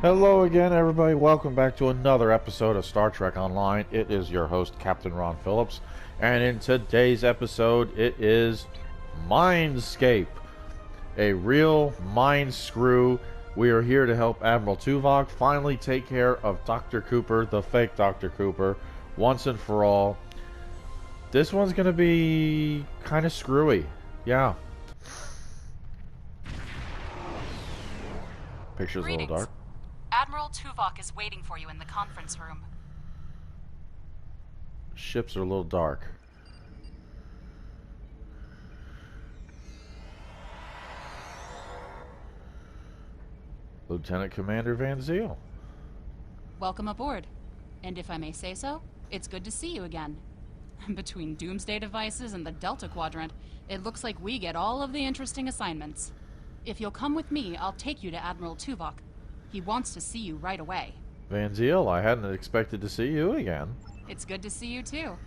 Hello again, everybody. Welcome back to another episode of Star Trek Online. It is your host, Captain Ron Phillips, and in today's episode, it is Minescape, a real mind screw. We are here to help Admiral Tuvok finally take care of Dr. Cooper, the fake Dr. Cooper, once and for all. This one's going to be kind of screwy. Yeah. Picture's a little dark. Admiral Tuvok is waiting for you in the conference room. Ships are a little dark. Lieutenant Commander Van Zeel. Welcome aboard. And if I may say so, it's good to see you again. Between doomsday devices and the Delta Quadrant, it looks like we get all of the interesting assignments. If you'll come with me, I'll take you to Admiral Tuvok. He wants to see you right away. Van Zeel, I hadn't expected to see you again. It's good to see you too.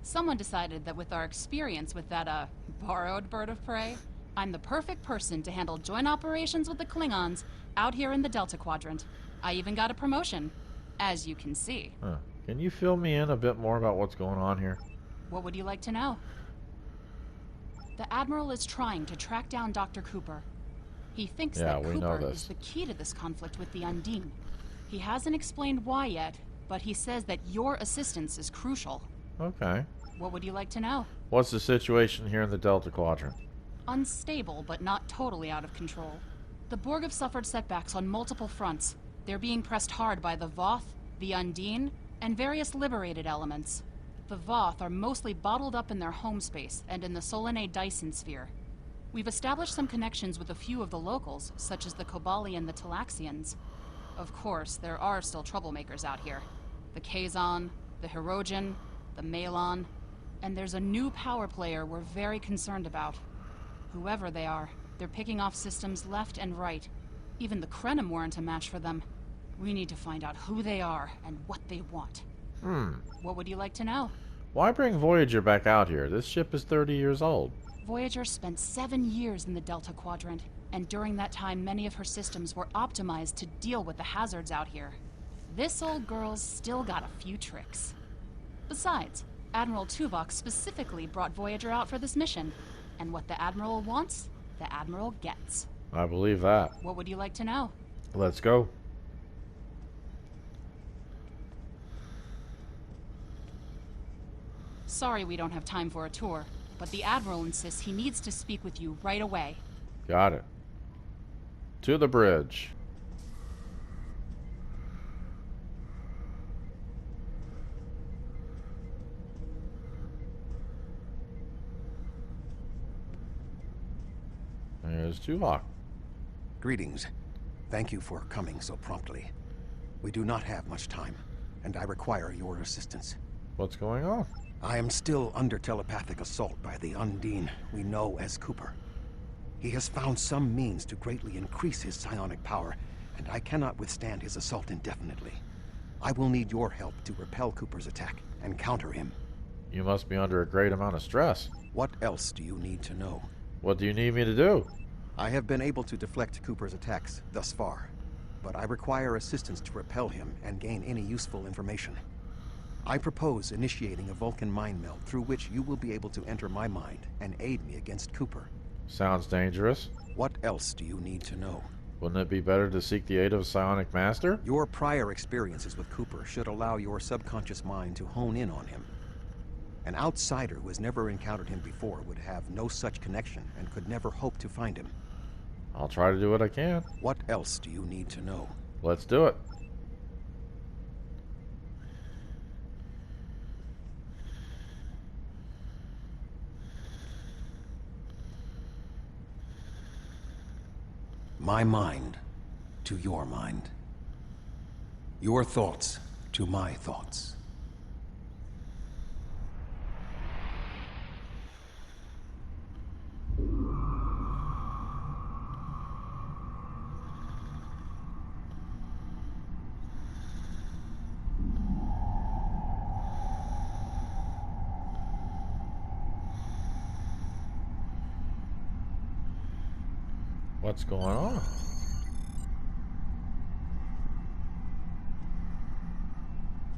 Someone decided that with our experience with that, borrowed bird of prey, I'm the perfect person to handle joint operations with the Klingons out here in the Delta Quadrant. I even got a promotion, as you can see. Huh. Can you fill me in a bit more about what's going on here? What would you like to know? The Admiral is trying to track down Dr. Cooper. He thinks that Cooper is the key to this conflict with the Undine. He hasn't explained why yet, but he says that your assistance is crucial. Okay. What would you like to know? What's the situation here in the Delta Quadrant? Unstable, but not totally out of control. The Borg have suffered setbacks on multiple fronts. They're being pressed hard by the Voth, the Undine, and various liberated elements. The Voth are mostly bottled up in their home space and in the Solanae Dyson sphere. We've established some connections with a few of the locals, such as the Kobali and the Talaxians. Of course, there are still troublemakers out here. The Kazon, the Hirogen, the Malon, and there's a new power player we're very concerned about. Whoever they are, they're picking off systems left and right. Even the Krenim weren't a match for them. We need to find out who they are and what they want. What would you like to know? Why bring Voyager back out here? This ship is 30 years old. Voyager spent 7 years in the Delta Quadrant, and during that time many of her systems were optimized to deal with the hazards out here. This old girl's still got a few tricks. Besides, Admiral Tuvok specifically brought Voyager out for this mission, and what the Admiral wants, the Admiral gets. I believe that. What would you like to know? Let's go. Sorry we don't have time for a tour, but the Admiral insists he needs to speak with you right away. Got it. To the bridge. There's Tuvok. Greetings. Thank you for coming so promptly. We do not have much time, and I require your assistance. What's going on? I am still under telepathic assault by the Undine we know as Cooper. He has found some means to greatly increase his psionic power, and I cannot withstand his assault indefinitely. I will need your help to repel Cooper's attack and counter him. You must be under a great amount of stress. What else do you need to know? What do you need me to do? I have been able to deflect Cooper's attacks thus far, but I require assistance to repel him and gain any useful information. I propose initiating a Vulcan mind meld through which you will be able to enter my mind and aid me against Cooper. Sounds dangerous. What else do you need to know? Wouldn't it be better to seek the aid of a psionic master? Your prior experiences with Cooper should allow your subconscious mind to hone in on him. An outsider who has never encountered him before would have no such connection and could never hope to find him. I'll try to do what I can. What else do you need to know? Let's do it. My mind to your mind. Your thoughts to my thoughts. What's going on?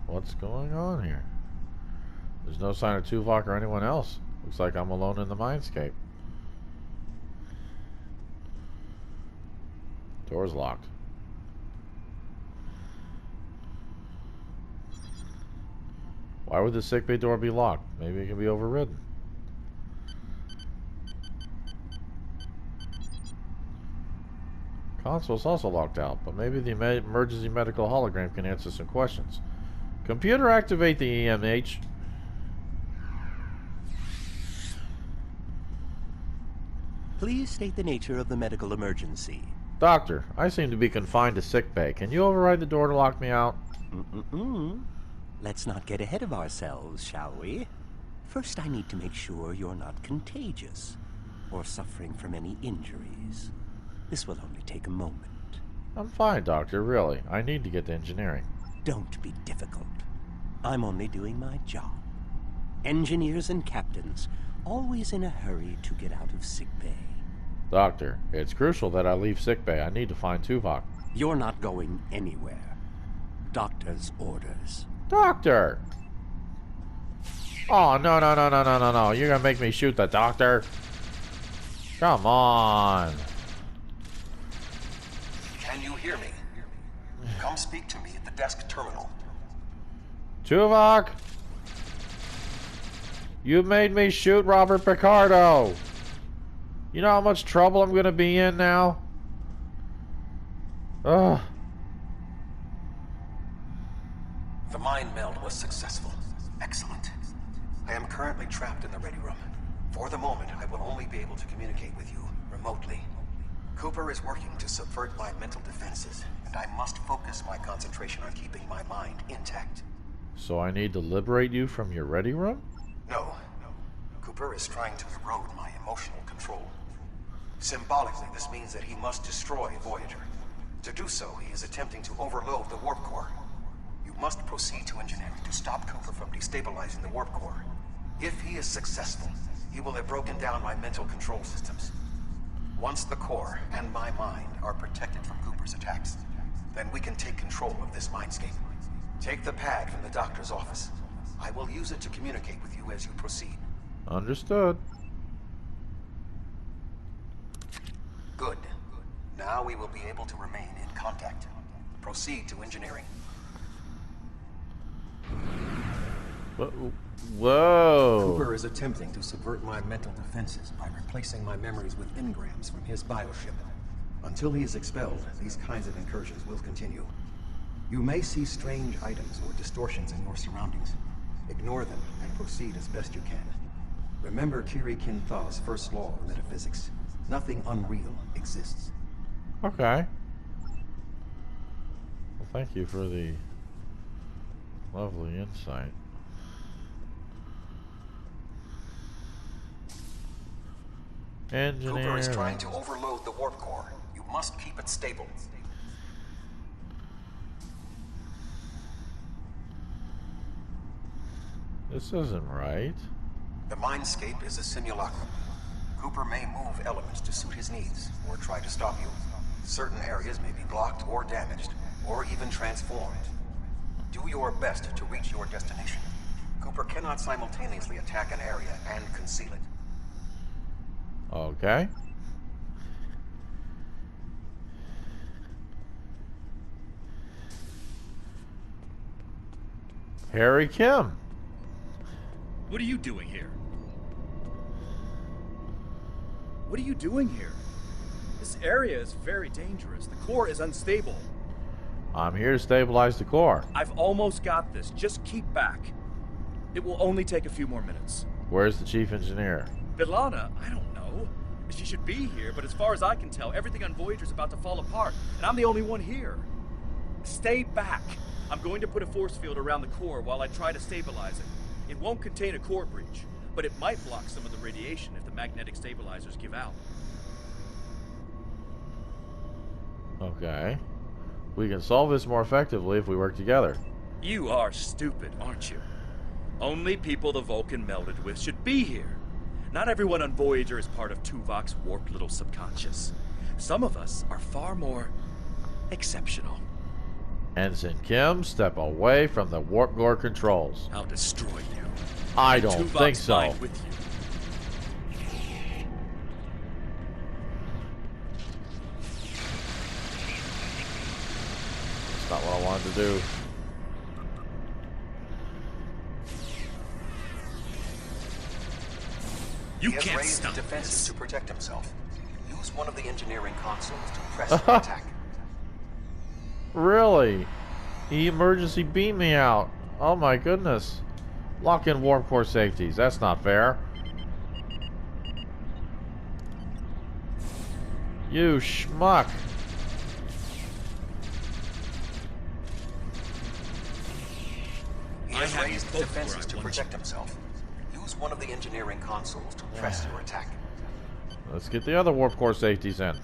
What's going on here? There's no sign of Tuvok or anyone else. Looks like I'm alone in the Minescape. Door's locked. Why would the sickbay door be locked? Maybe it can be overridden. Console's also locked out, but maybe the emergency medical hologram can answer some questions. Computer, activate the EMH. Please state the nature of the medical emergency. Doctor, I seem to be confined to sickbay. Can you override the door to lock me out? Let's not get ahead of ourselves, shall we? First, I need to make sure you're not contagious or suffering from any injuries. This will only take a moment. I'm fine, Doctor, really. I need to get to engineering. Don't be difficult. I'm only doing my job. Engineers and captains, always in a hurry to get out of sickbay. Doctor, it's crucial that I leave sickbay. I need to find Tuvok. You're not going anywhere. Doctor's orders. Doctor! Oh, no, no, no, no, no, no, no. You're gonna make me shoot the doctor? Come on. Can you hear me? Come speak to me at the desk terminal. Tuvok! You made me shoot Robert Picardo. You know how much trouble I'm gonna be in now? Ugh. The mind meld was successful. Excellent. I am currently trapped in the ready room. For the moment, I will only be able to communicate with you remotely. Cooper is working to subvert my mental defenses, and I must focus my concentration on keeping my mind intact. So I need to liberate you from your ready room? No. Cooper is trying to erode my emotional control. Symbolically, this means that he must destroy Voyager. To do so, he is attempting to overload the warp core. You must proceed to engineering to stop Cooper from destabilizing the warp core. If he is successful, he will have broken down my mental control systems. Once the core and my mind are protected from Cooper's attacks, then we can take control of this Minescape. Take the pad from the doctor's office. I will use it to communicate with you as you proceed. Understood. Good. Now we will be able to remain in contact. Proceed to engineering. Whoa. Cooper is attempting to subvert my mental defenses by replacing my memories with engrams from his bioship. Until he is expelled, these kinds of incursions will continue. You may see strange items or distortions in your surroundings. Ignore them and proceed as best you can. Remember Kiri Kin Thaw's first law of metaphysics. Nothing unreal exists. Okay. Well, thank you for the lovely insight. Engineer. Cooper is trying to overload the warp core. You must keep it stable. This isn't right. The Minescape is a simulacrum. Cooper may move elements to suit his needs, or try to stop you. Certain areas may be blocked or damaged, or even transformed. Do your best to reach your destination. Cooper cannot simultaneously attack an area and conceal it. Okay. Harry Kim. What are you doing here? What are you doing here? This area is very dangerous. The core is unstable. I'm here to stabilize the core. I've almost got this. Just keep back. It will only take a few more minutes. Where's the chief engineer? B'Elanna, I don't know. She should be here, but as far as I can tell, everything on Voyager's about to fall apart, and I'm the only one here. Stay back. I'm going to put a force field around the core while I try to stabilize it. It won't contain a core breach, but it might block some of the radiation if the magnetic stabilizers give out. Okay. We can solve this more effectively if we work together. You are stupid, aren't you? Only people the Vulcan melded with should be here. Not everyone on Voyager is part of Tuvok's warped little subconscious. Some of us are far more exceptional. Ensign Kim, step away from the warp core controls. I'll destroy you. I And don't Tuvok's think so. fine with you. That's not what I wanted to do. You He has can't raised stop defenses this. to protect himself. Use one of the engineering consoles to press your attack. Really? He emergency beamed me out. Oh my goodness. Lock in warp core safeties. That's not fair. You schmuck. He I has have raised you both defenses where I to want protect himself. Use one of the engineering consoles to press your attack. Let's get the other warp core safeties in.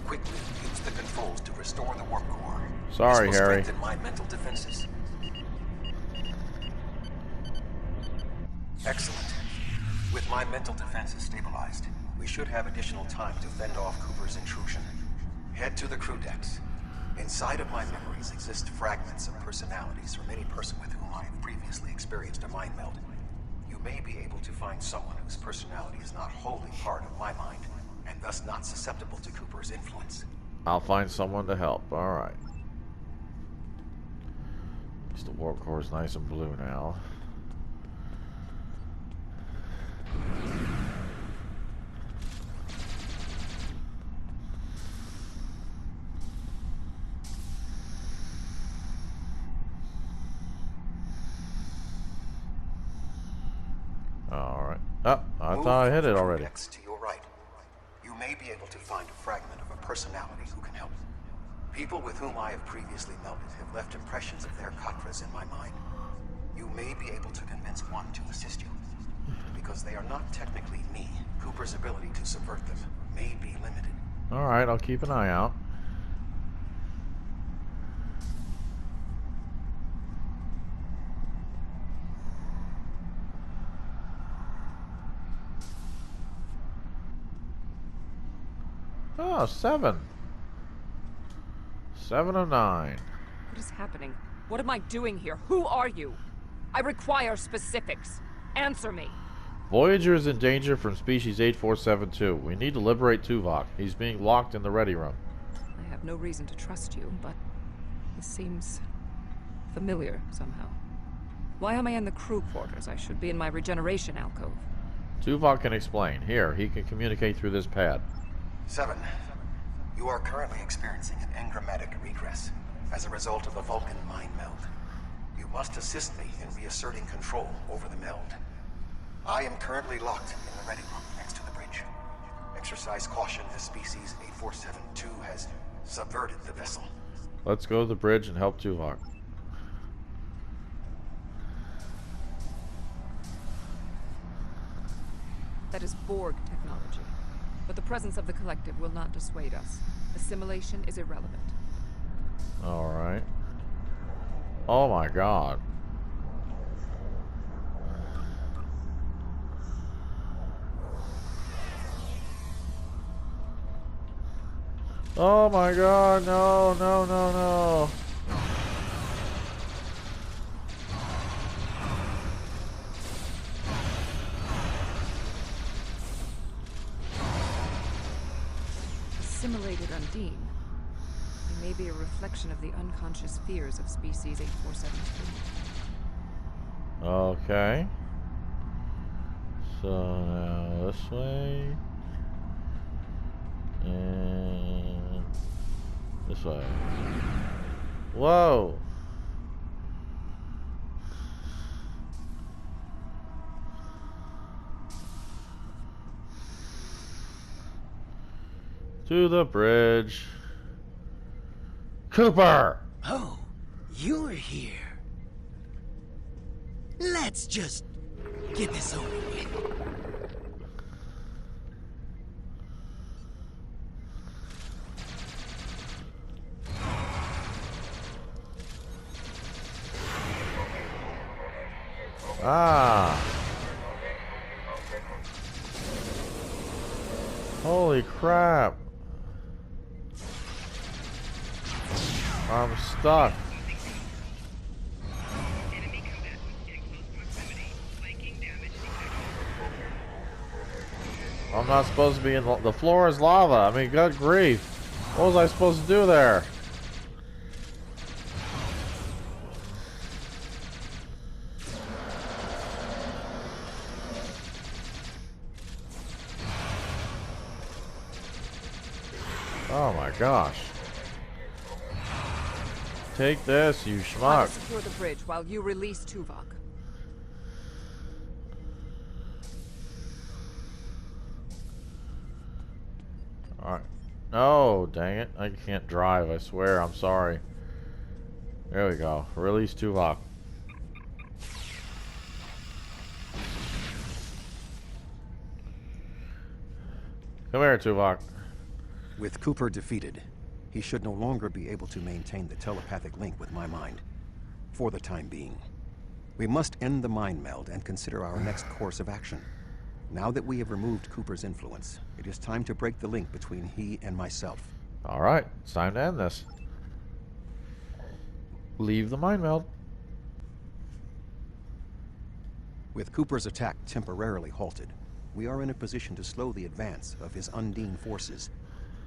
Quickly use the controls to restore the warp core. Sorry, this will Harry. strengthen my mental defenses. Excellent. With my mental defenses stabilized, we should have additional time to fend off Cooper's intrusion. Head to the crew decks. Inside of my memories exist fragments of personalities from any person with whom I have previously experienced a mind meld. You may be able to find someone whose personality is not wholly part of my mind, and thus not susceptible to Cooper's influence. I'll find someone to help. Alright. At least the warp core is nice and blue now. Alright. Oh, I thought I hit it already. Next to your right. You may be able to find a fragment of a personality who can help. People with whom I have previously melded have left impressions of their Katras in my mind. You may be able to convince one to assist you. Because they are not technically me, Cooper's ability to subvert them may be limited. Alright, I'll keep an eye out. Oh, 7. 7 of 9. What is happening? What am I doing here? Who are you? I require specifics. Answer me. Voyager is in danger from species 8472. We need to liberate Tuvok. He's being locked in the ready room. I have no reason to trust you, but this seems familiar somehow. Why am I in the crew quarters? I should be in my regeneration alcove. Tuvok can explain. Here, he can communicate through this pad. 7. You are currently experiencing an engrammatic regress as a result of a Vulcan mind meld. You must assist me in reasserting control over the meld. I am currently locked in the ready room next to the bridge. Exercise caution as species 8472 has subverted the vessel. Let's go to the bridge and help Tuvok. That is Borg technology. But the presence of the collective will not dissuade us. Assimilation is irrelevant. Alright. Oh my god. Oh my god, no, no, no, no. Assimilated Undine. It may be a reflection of the unconscious fears of species 8472. Okay. So now this way. And this way. Whoa. To the bridge. Cooper! Oh, you're here. Let's just get this over with. Ah. Holy crap. I'm stuck. I'm not supposed to be in the floor is lava. I mean, good grief. What was I supposed to do there? Oh my gosh. Take this, you I schmuck. will secure the bridge while you release Tuvok. Alright. No, dang it. I can't drive, I swear. I'm sorry. There we go. Release Tuvok. Come here, Tuvok. With Cooper defeated, he should no longer be able to maintain the telepathic link with my mind. For the time being. We must end the mind meld and consider our next course of action. Now that we have removed Cooper's influence, it is time to break the link between he and myself. Alright, it's time to end this. Leave the mind meld. With Cooper's attack temporarily halted, we are in a position to slow the advance of his Undine forces.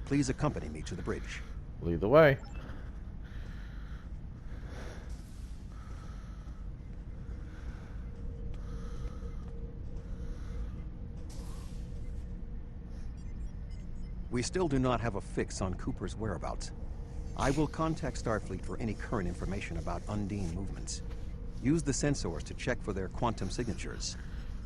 Please accompany me to the bridge. Lead the way. We still do not have a fix on Cooper's whereabouts. I will contact Starfleet for any current information about Undine movements. Use the sensors to check for their quantum signatures.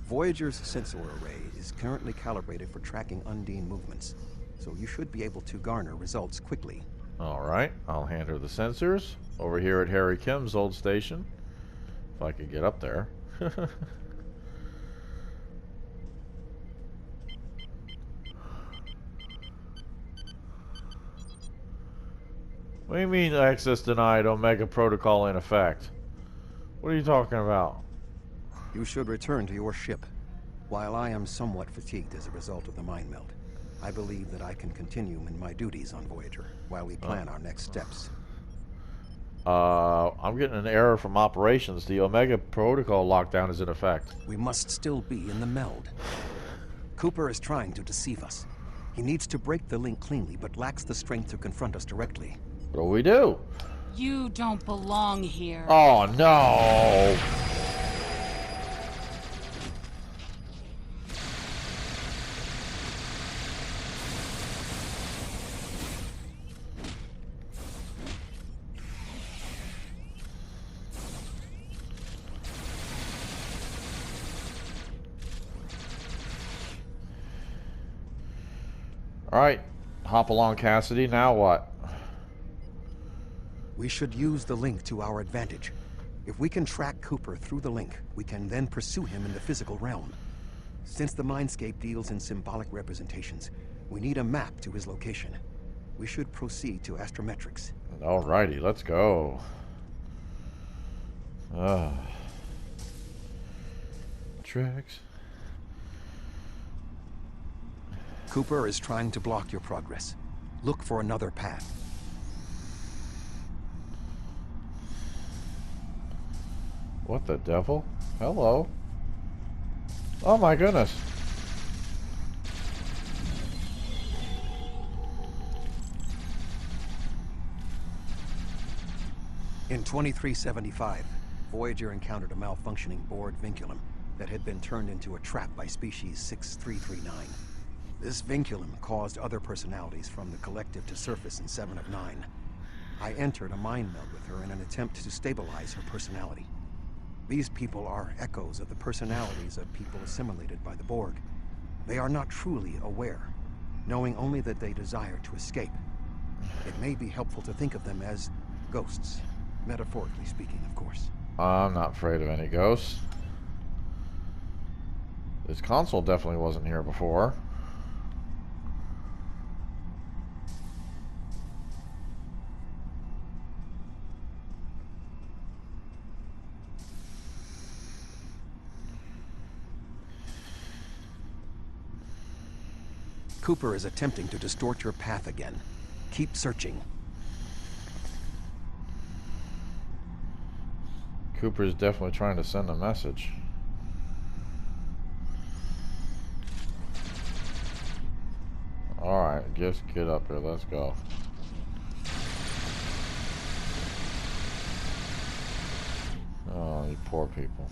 Voyager's sensor array is currently calibrated for tracking Undine movements, so you should be able to garner results quickly. Alright, I'll hand her the sensors. Over here at Harry Kim's old station. If I could get up there. What do you mean access denied, Omega Protocol in effect? What are you talking about? You should return to your ship. While I am somewhat fatigued as a result of the mind meld, I believe that I can continue in my duties on Voyager while we plan our next steps. I'm getting an error from operations. The Omega Protocol lockdown is in effect. We must still be in the meld. Cooper is trying to deceive us. He needs to break the link cleanly, but lacks the strength to confront us directly. What do we do? You don't belong here. Oh no! Alright, hop along, Cassidy. Now what? We should use the link to our advantage. If we can track Cooper through the link, we can then pursue him in the physical realm. Since the Minescape deals in symbolic representations, we need a map to his location. We should proceed to astrometrics. Alrighty, let's go. Tracks. Cooper is trying to block your progress. Look for another path. What the devil? Hello. Oh my goodness. In 2375, Voyager encountered a malfunctioning board vinculum that had been turned into a trap by species 6339. This vinculum caused other personalities from the collective to surface in 7 of 9. I entered a mind meld with her in an attempt to stabilize her personality. These people are echoes of the personalities of people assimilated by the Borg. They are not truly aware, knowing only that they desire to escape. It may be helpful to think of them as ghosts, metaphorically speaking, of course. I'm not afraid of any ghosts. This console definitely wasn't here before. Cooper is attempting to distort your path again. Keep searching. Cooper's definitely trying to send a message. Alright, just get up here. Let's go. Oh, you poor people.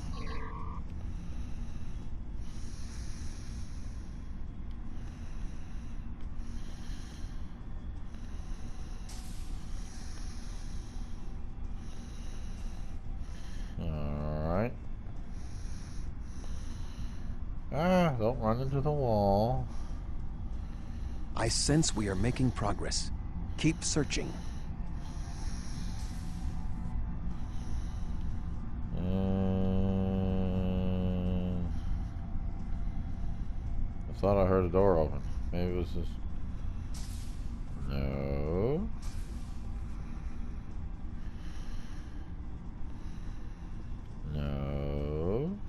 Alright. Ah, don't run into the wall. I sense we are making progress. Keep searching. I thought I heard a door open. Maybe it was just... No. No.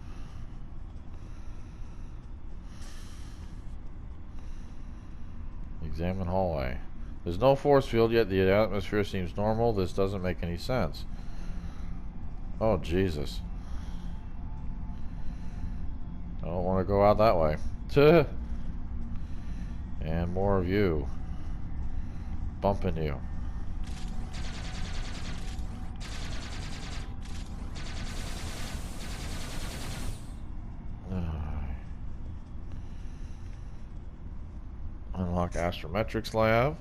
Examine hallway. There's no force field, yet the atmosphere seems normal. This doesn't make any sense. Oh, Jesus. I don't want to go out that way. Tuh. And more of you. Bumping you. Unlock Astrometrics Lab.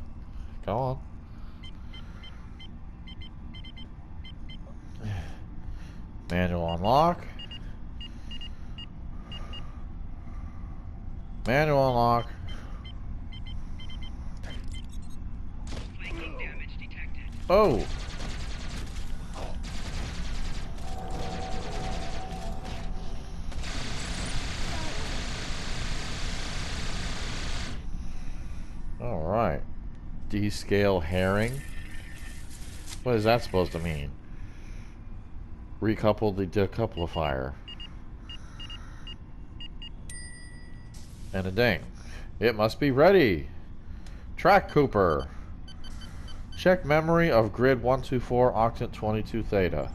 Go on. Manual unlock. Manual unlock. Oh. All right. Descale herring. What is that supposed to mean? Recouple the decouplifier. And a ding. It must be ready. Track Cooper. Check memory of grid 124 octant 22 theta.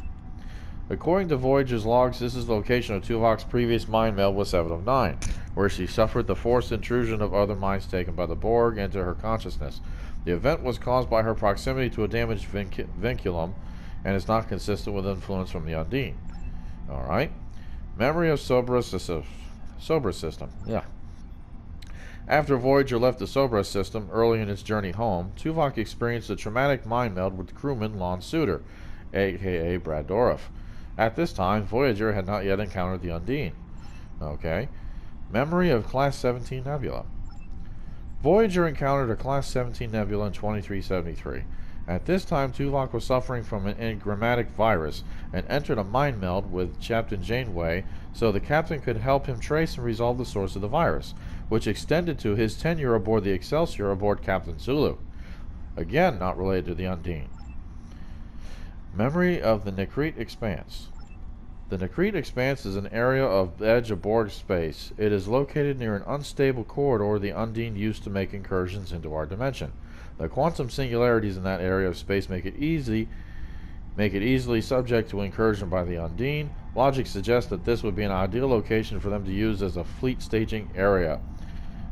According to Voyager's logs, this is the location of Tuvok's previous mind meld with 7 of 9, where she suffered the forced intrusion of other minds taken by the Borg into her consciousness. The event was caused by her proximity to a damaged vinculum and is not consistent with influence from the Undine. Alright. Memory of Sober system. Yeah. After Voyager left the Sobra system early in its journey home, Tuvok experienced a traumatic mind meld with crewman Lon Suter, aka Brad Dourif. At this time, Voyager had not yet encountered the Undine. Okay. Memory of Class 17 Nebula. Voyager encountered a Class 17 Nebula in 2373. At this time, Tuvok was suffering from an engrammatic virus and entered a mind meld with Captain Janeway so the captain could help him trace and resolve the source of the virus, which extended to his tenure aboard the Excelsior aboard Captain Sulu. Again, not related to the Undine. Memory of the Necrete Expanse. The Necrete Expanse is an area of edge of Borg space. It is located near an unstable corridor the Undine used to make incursions into our dimension. The quantum singularities in that area of space make it easily subject to incursion by the Undine. Logic suggests that this would be an ideal location for them to use as a fleet staging area.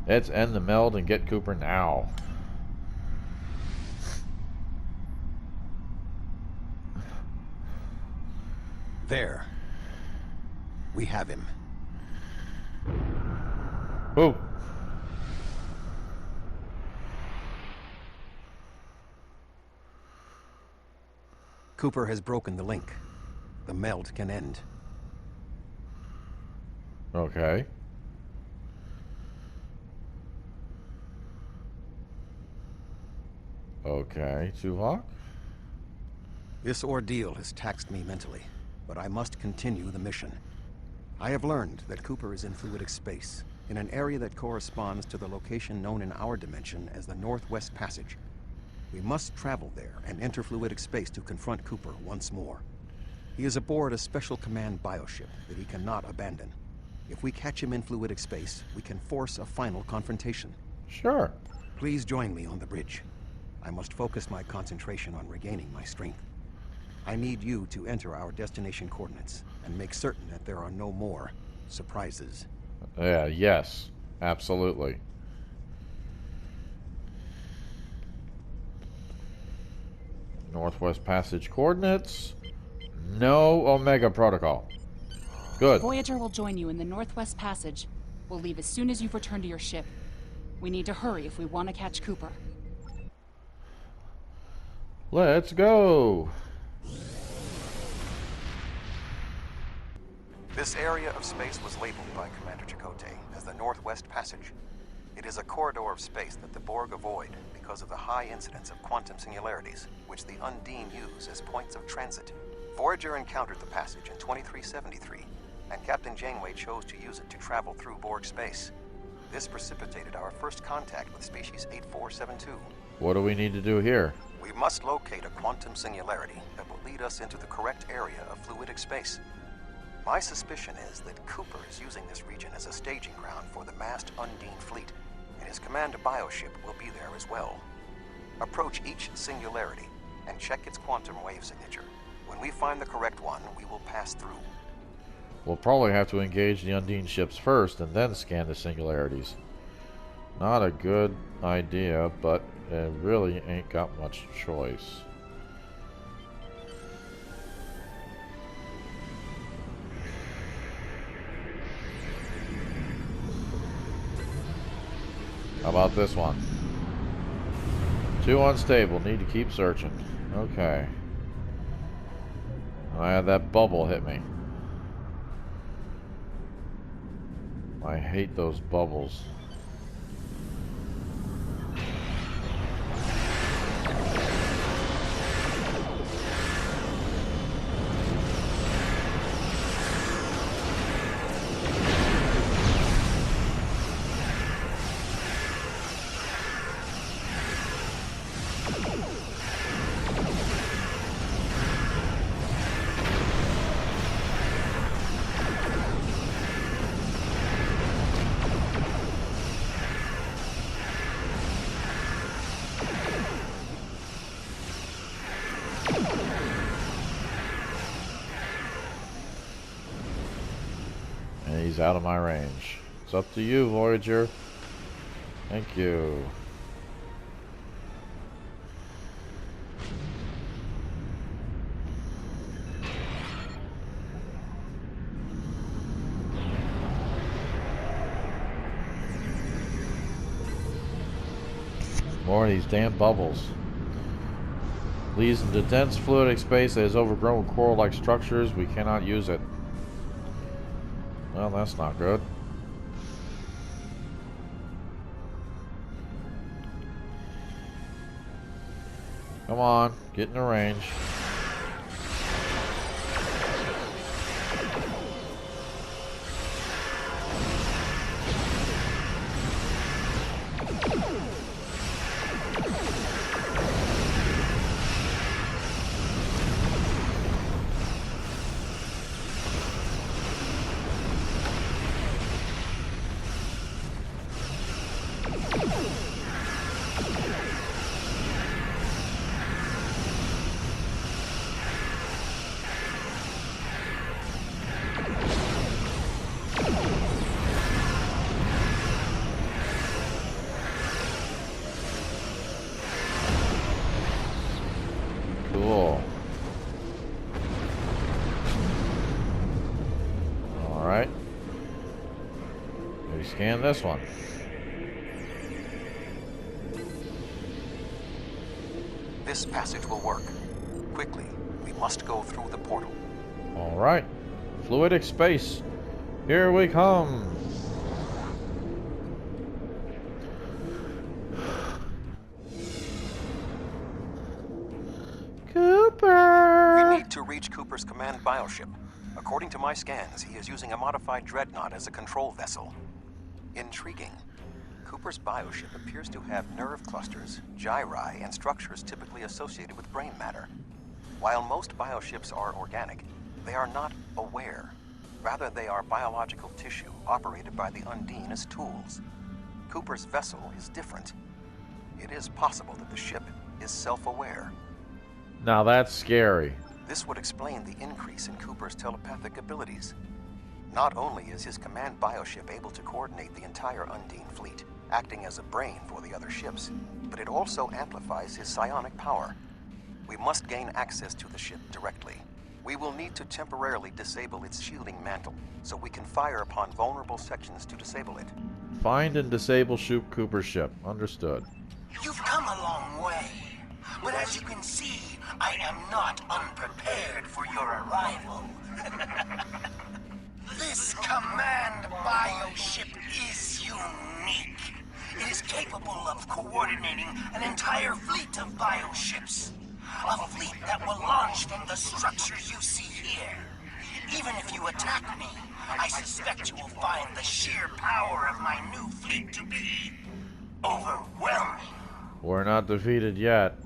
Let's end the meld and get Cooper now. There. We have him. Oh. Cooper has broken the link. The meld can end. Okay. Okay, Tuvok? This ordeal has taxed me mentally, but I must continue the mission. I have learned that Cooper is in fluidic space, in an area that corresponds to the location known in our dimension as the Northwest Passage. We must travel there and enter fluidic space to confront Cooper once more. He is aboard a special command bioship that he cannot abandon. If we catch him in fluidic space, we can force a final confrontation. Sure. Please join me on the bridge. I must focus my concentration on regaining my strength. I need you to enter our destination coordinates and make certain that there are no more surprises. Yeah, yes. Absolutely. Northwest Passage coordinates. No Omega Protocol. Good. Voyager will join you in the Northwest Passage. We'll leave as soon as you've returned to your ship. We need to hurry if we want to catch Cooper. Let's go. This area of space was labeled by Commander Chakotay as the Northwest Passage. It is a corridor of space that the Borg avoid because of the high incidence of quantum singularities, which the Undine use as points of transit. Voyager encountered the passage in 2373, and Captain Janeway chose to use it to travel through Borg space. This precipitated our first contact with species 8472. What do we need to do here? We must locate a quantum singularity that will lead us into the correct area of fluidic space. My suspicion is that Cooper is using this region as a staging ground for the massed Undine fleet, and his command bioship will be there as well. Approach each singularity and check its quantum wave signature. When we find the correct one, we will pass through. We'll probably have to engage the Undine ships first and then scan the singularities. Not a good idea, but it really ain't got much choice. How about this one? Too unstable. Need to keep searching. Okay. I had that bubble hit me. I hate those bubbles. He's out of my range. It's up to you, Voyager. Thank you. More of these damn bubbles. Leads into dense fluidic space that is overgrown with coral-like structures. We cannot use it. Well, that's not good. Come on, get in the range. Cool. Alright. Maybe scan this one. This passage will work. Quickly, we must go through the portal. Alright. Fluidic space. Here we come. Cooper! We need to reach Cooper's command bioship. According to my scans, he is using a modified dreadnought as a control vessel. Intriguing. Cooper's bioship appears to have nerve clusters, gyri, and structures typically associated with brain matter. While most bioships are organic, they are not aware. Rather, they are biological tissue operated by the Undine as tools. Cooper's vessel is different. It is possible that the ship is self-aware. Now that's scary. This would explain the increase in Cooper's telepathic abilities. Not only is his command bioship able to coordinate the entire Undine fleet, acting as a brain for the other ships, but it also amplifies his psionic power. We must gain access to the ship directly. We will need to temporarily disable its shielding mantle, so we can fire upon vulnerable sections to disable it. Find and disable Cooper's ship. Understood. You've come a long way. But as you can see, I am not unprepared for your arrival. This command bioship is unique. It is capable of coordinating an entire fleet of bioships. A fleet that will launch from the structures you see here. Even if you attack me, I suspect you will find the sheer power of my new fleet to be overwhelming. We're not defeated yet.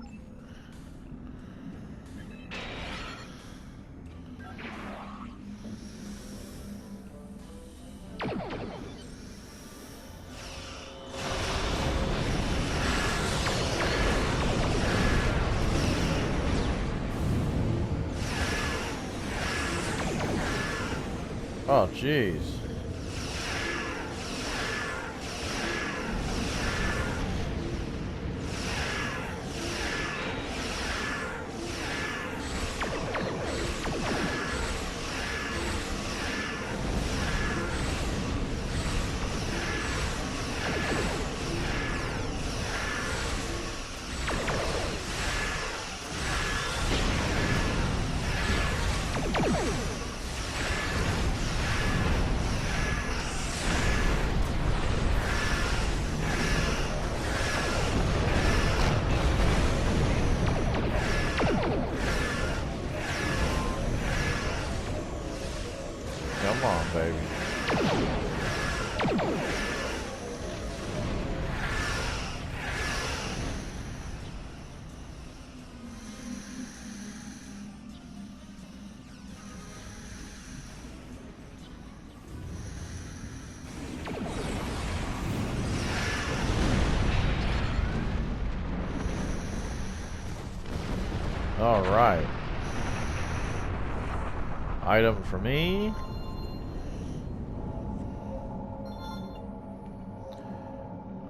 Oh, jeez. Come on, baby. All right. Item for me.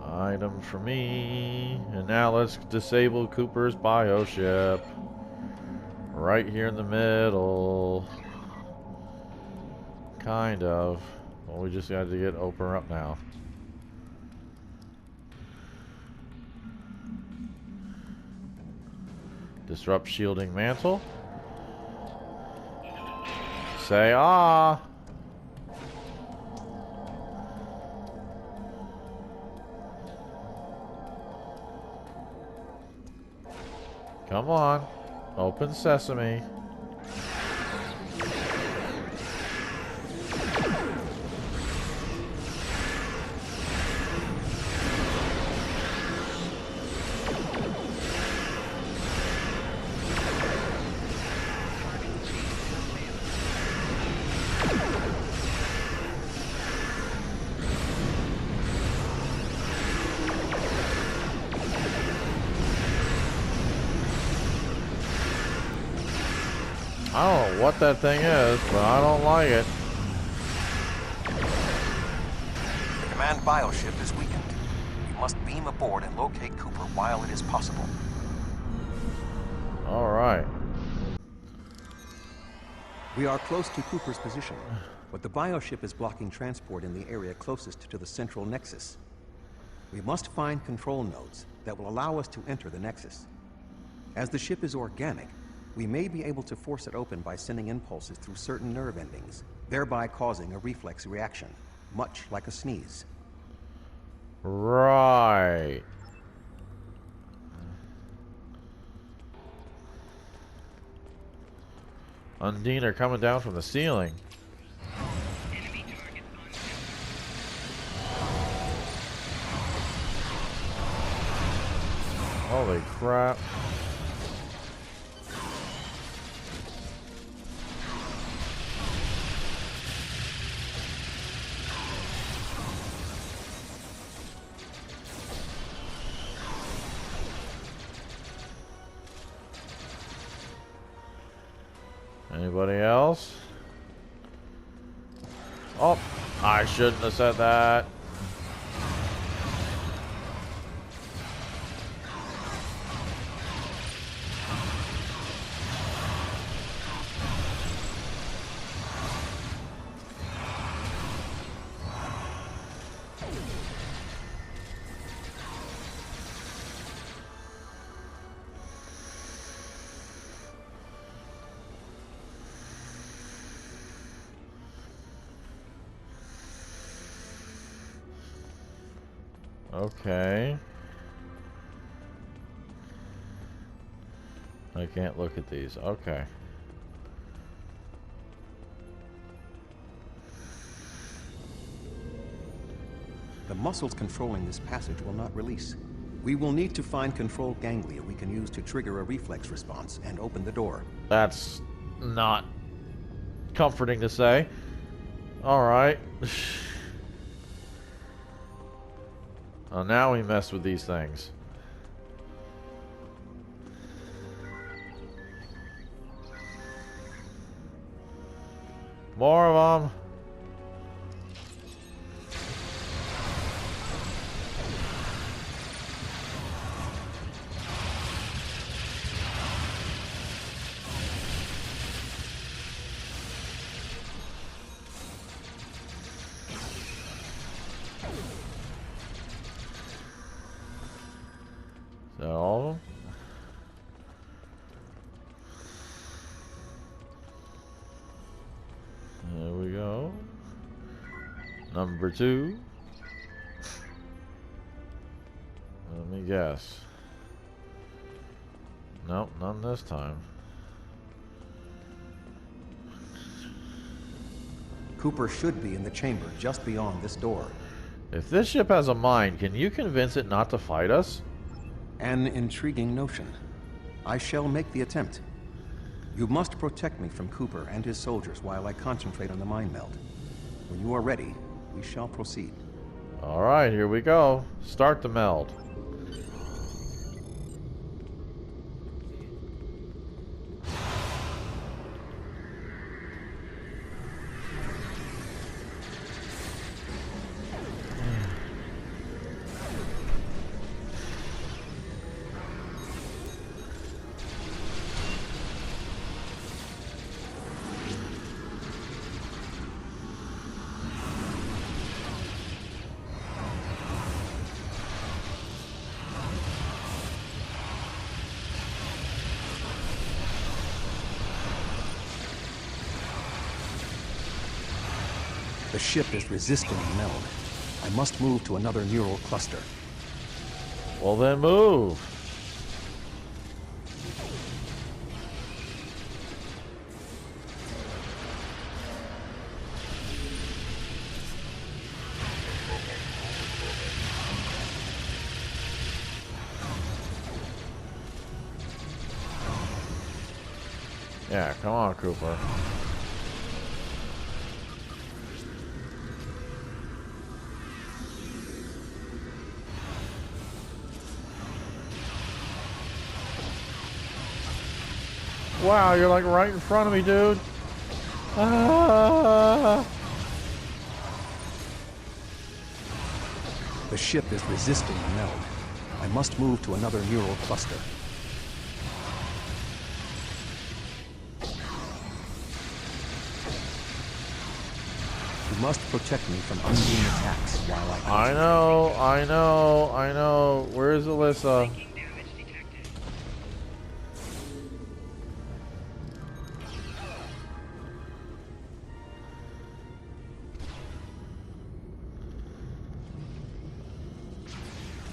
Item for me. And now let's disable Cooper's bioship. Right here in the middle. Kind of. Well, we just got to get open up now. Disrupt shielding mantle. Say ah. Come on. Open sesame. I don't know what that thing is, but I don't like it. The command bioship is weakened. We must beam aboard and locate Cooper while it is possible. All right. We are close to Cooper's position, but the bioship is blocking transport in the area closest to the central nexus. We must find control nodes that will allow us to enter the nexus. As the ship is organic, we may be able to force it open by sending impulses through certain nerve endings, thereby causing a reflex reaction, much like a sneeze. Right. Undine are coming down from the ceiling. Holy crap. Anybody else? Oh, I shouldn't have said that. Okay. I can't look at these. Okay. The muscles controlling this passage will not release. We will need to find control ganglia we can use to trigger a reflex response and open the door. That's not comforting to say. Alright. Oh, now we mess with these things. More of them. So, there we go. Number 2. Let me guess. Nope, none this time. Cooper should be in the chamber just beyond this door. If this ship has a mind, can you convince it not to fight us? An intriguing notion. I shall make the attempt. You must protect me from Cooper and his soldiers while I concentrate on the mind meld. When you are ready, we shall proceed. Alright, here we go. Start the meld. The ship is resisting the meld. I must move to another neural cluster. Well then move. Yeah, come on, Cooper. Wow, you're like right in front of me, dude. Ah. The ship is resisting the meld. I must move to another neural cluster. You must protect me from unseen attacks while I... I know. Where is Alyssa?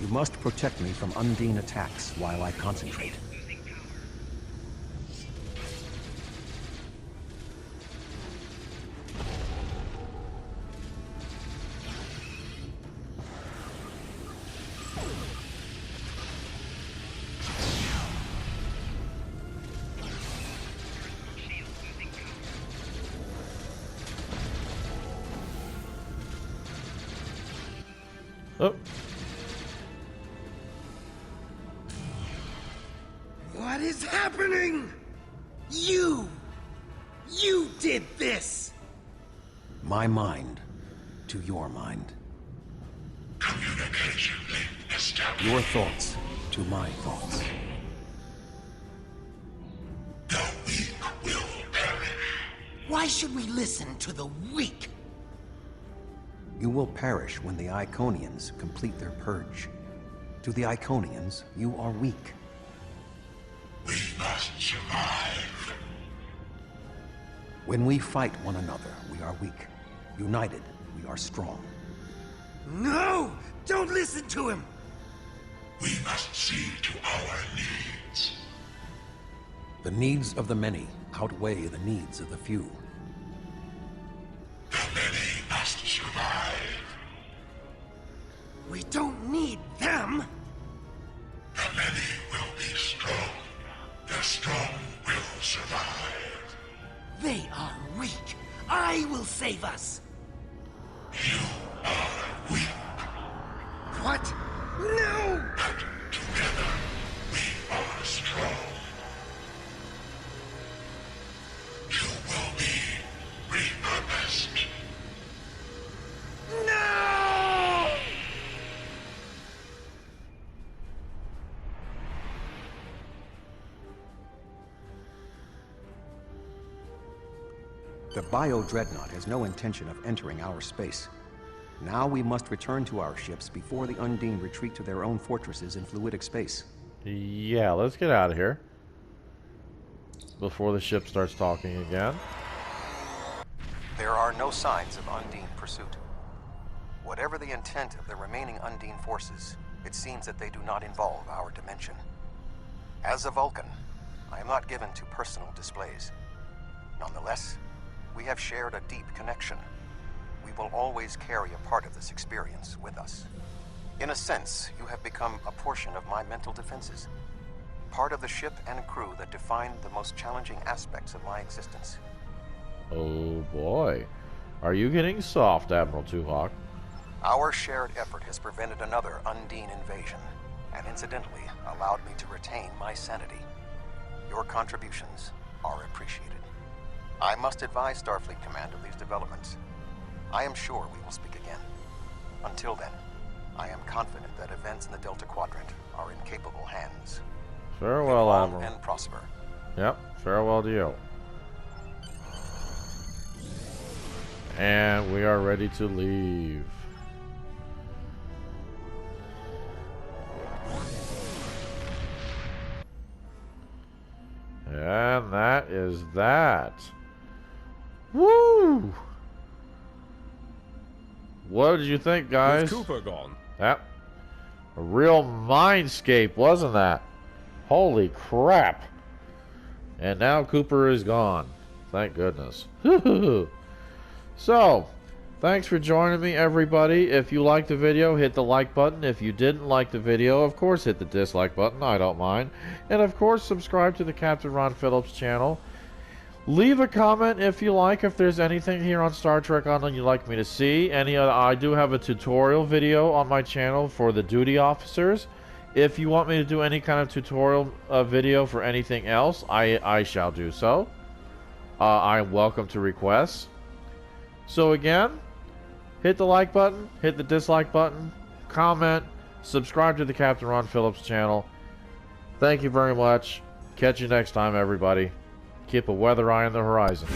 You must protect me from undine attacks while I concentrate. Oh. What is happening? You You did this! My mind to your mind. Communication link established. Your thoughts to my thoughts. The weak will perish. Why should we listen to the weak? You will perish when the Iconians complete their purge. To the Iconians, you are weak. We must survive. When we fight one another, we are weak. United, we are strong. No! Don't listen to him! We must see to our needs. The needs of the many outweigh the needs of the few. The many must survive. We don't need them! The many will be strong. The strong will survive. They are weak. I will save us! You are weak. What? No! But together we are strong. You will be repurposed. No! The Bio-Dreadnought has no intention of entering our space. Now we must return to our ships before the Undine retreat to their own fortresses in fluidic space. Yeah, let's get out of here. Before the ship starts talking again. There are no signs of Undine pursuit. Whatever the intent of the remaining Undine forces, it seems that they do not involve our dimension. As a Vulcan, I am not given to personal displays. Nonetheless, we have shared a deep connection. We will always carry a part of this experience with us. In a sense, you have become a portion of my mental defenses. Part of the ship and crew that define the most challenging aspects of my existence. Oh boy. Are you getting soft, Admiral Twohawk? Our shared effort has prevented another Undine invasion, and incidentally allowed me to retain my sanity. Your contributions are appreciated. I must advise Starfleet Command of these developments. I am sure we will speak again. Until then, I am confident that events in the Delta Quadrant are in capable hands. Farewell, Live long Admiral. and prosper. Yep, farewell to you. And we are ready to leave. And that is that. Woo! What did you think, guys? Is Cooper gone? Yep. A real Minescape, wasn't that? Holy crap. And now Cooper is gone. Thank goodness. So, thanks for joining me, everybody. If you liked the video, hit the like button. If you didn't like the video, of course, hit the dislike button. I don't mind. And, of course, subscribe to the Captain Ron Phillips channel. Leave a comment if you like, if there's anything here on Star Trek Online you'd like me to see. I do have a tutorial video on my channel for the duty officers. If you want me to do any kind of tutorial video for anything else, I shall do so. I'm welcome to requests. So again, hit the like button, hit the dislike button, comment, subscribe to the Captain Ron Phillips channel. Thank you very much. Catch you next time, everybody. Keep a weather eye on the horizon.